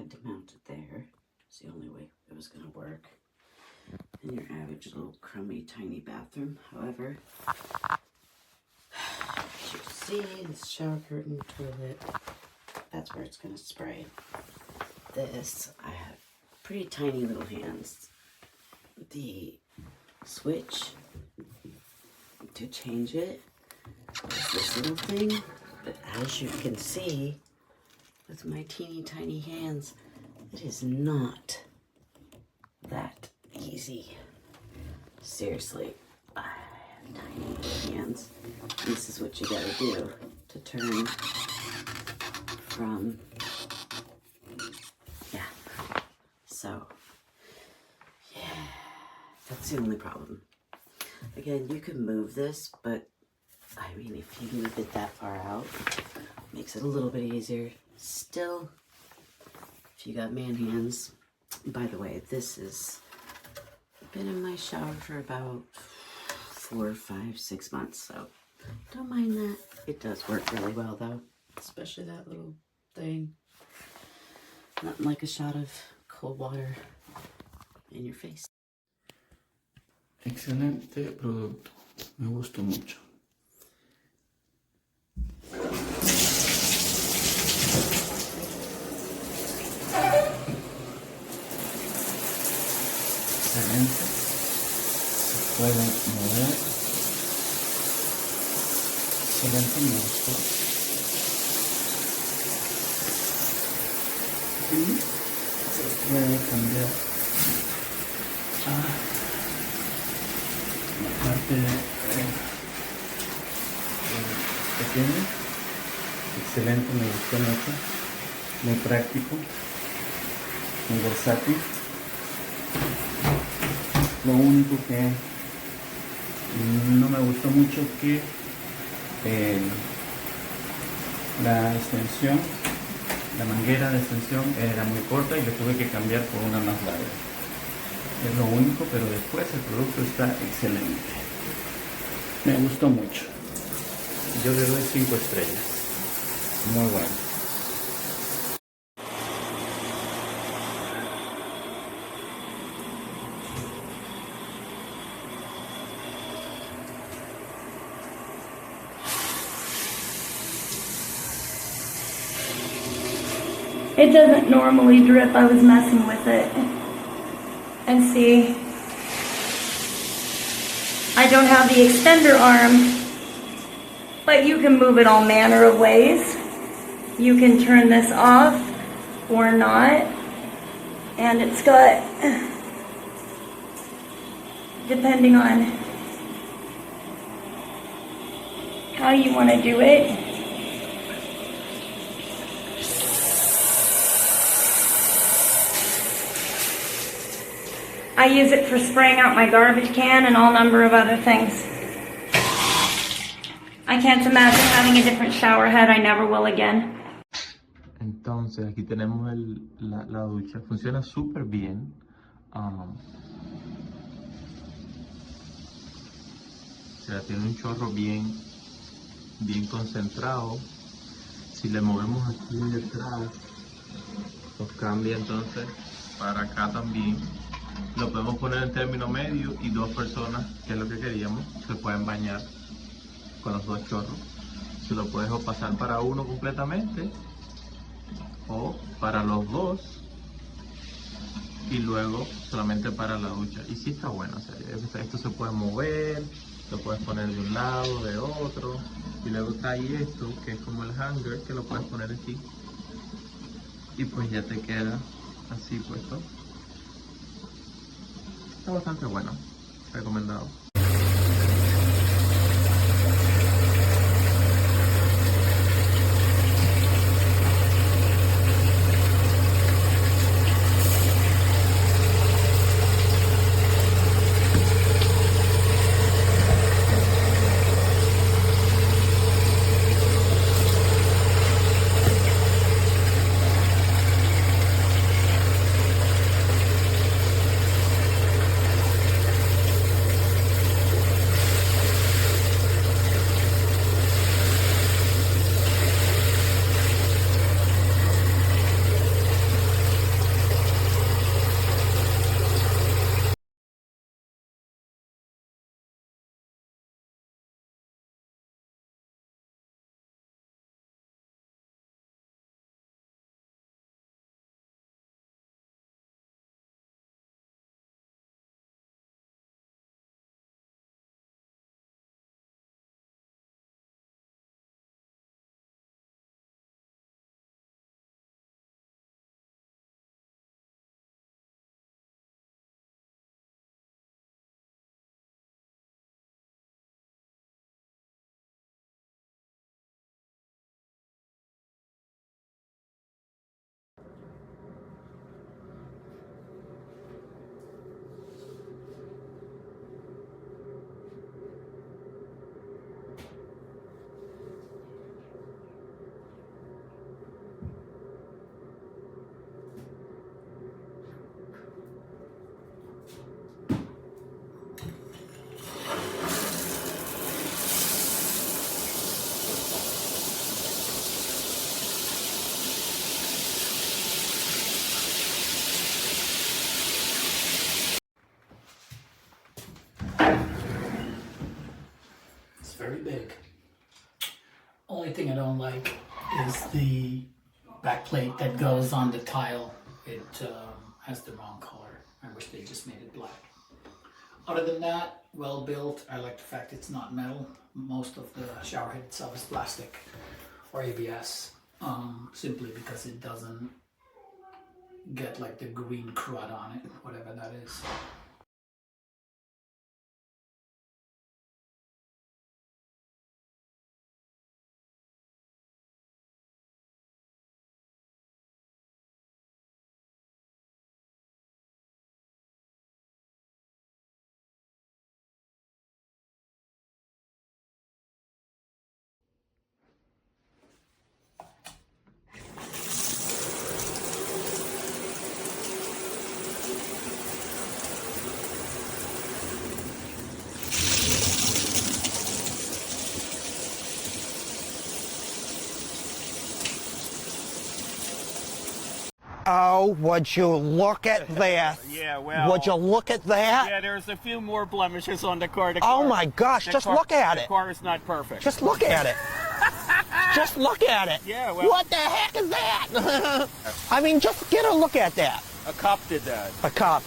had to mount it there. It's the only way it was going to work in your average little crummy tiny bathroom. However, as you can see, this shower curtain, toilet, that's where it's going to spray. This, I have pretty tiny little hands. The switch to change it is this little thing, but as you can see, with my teeny tiny hands, it is not that easy. Seriously, I have tiny little hands. This is what you gotta do to turn from, yeah. So, yeah, that's the only problem. Again, you can move this, but I mean, if you move it that far out, it makes it a little bit easier. Still, if you got man hands, by the way, this has been in my shower for about 4, 5, 6 months, so don't mind that. It does work really well though, especially that little thing. Nothing like a shot of cold water in your face. Excelente producto, me gustó mucho. Excelente, se puede mover. Excelente, me gustó. Y se puede cambiar a la parte pequeña. Excelente, me gustó mucho, muy práctico, muy versátil. Lo único que no me gustó mucho que la extensión, la manguera de extensión era muy corta y le tuve que cambiar por una más larga. Es lo único, pero después el producto está excelente. Me gustó mucho. Yo le doy 5 estrellas. Muy bueno. It doesn't normally drip. I was messing with it. And see, I don't have the extender arm, but you can move it all manner of ways. You can turn this off or not, and it's got, depending on how you want to do it. I use it for spraying out my garbage can and all number of other things. I can't imagine having a different shower head. I never will again. Entonces aquí tenemos la ducha. Funciona súper bien. O sea, tiene un chorro bien concentrado. Si le movemos aquí detrás, nos cambia entonces para acá también. Lo podemos poner en término medio y 2 personas, que es lo que queríamos, se pueden bañar con los 2 chorros. Se lo puedes o pasar para uno completamente o para los 2 y luego solamente para la ducha. Y sí está bueno, o sea, esto se puede mover, lo puedes poner de un lado, de otro, y luego trae esto que es como el hanger, que lo puedes poner aquí y pues ya te queda así puesto. Está bastante bueno, recomendado. thing I don't like is the back plate that goes on the tile. It has the wrong color. I wish they just made it black. Other than that, well built. I like the fact it's not metal. Most of the shower head itself is plastic or ABS, simply because it doesn't get like the green crud on it, whatever that is. Oh, would you look at that? Yeah, well. Would you look at that? Yeah, there's a few more blemishes on the car. Oh my gosh, just look at it. The car is not perfect. Just look at it. Just look at it. Yeah, well. What the heck is that? I mean, just get a look at that. A cop did that. A cop.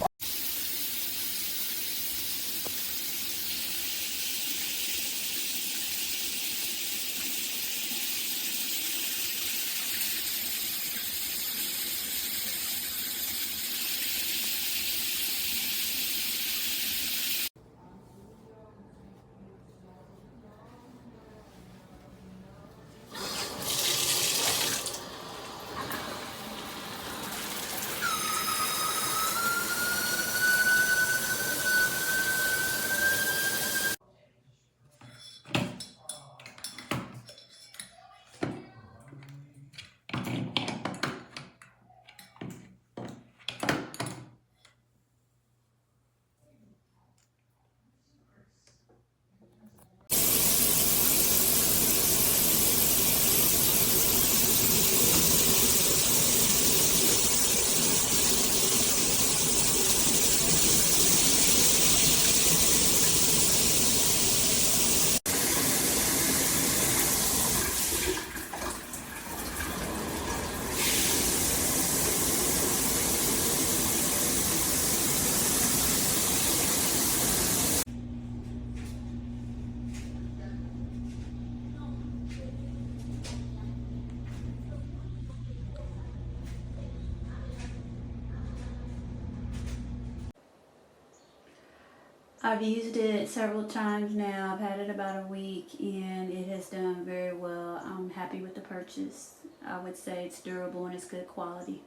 I've used it several times now. I've had it about a week and it has done very well. I'm happy with the purchase. I would say it's durable and it's good quality.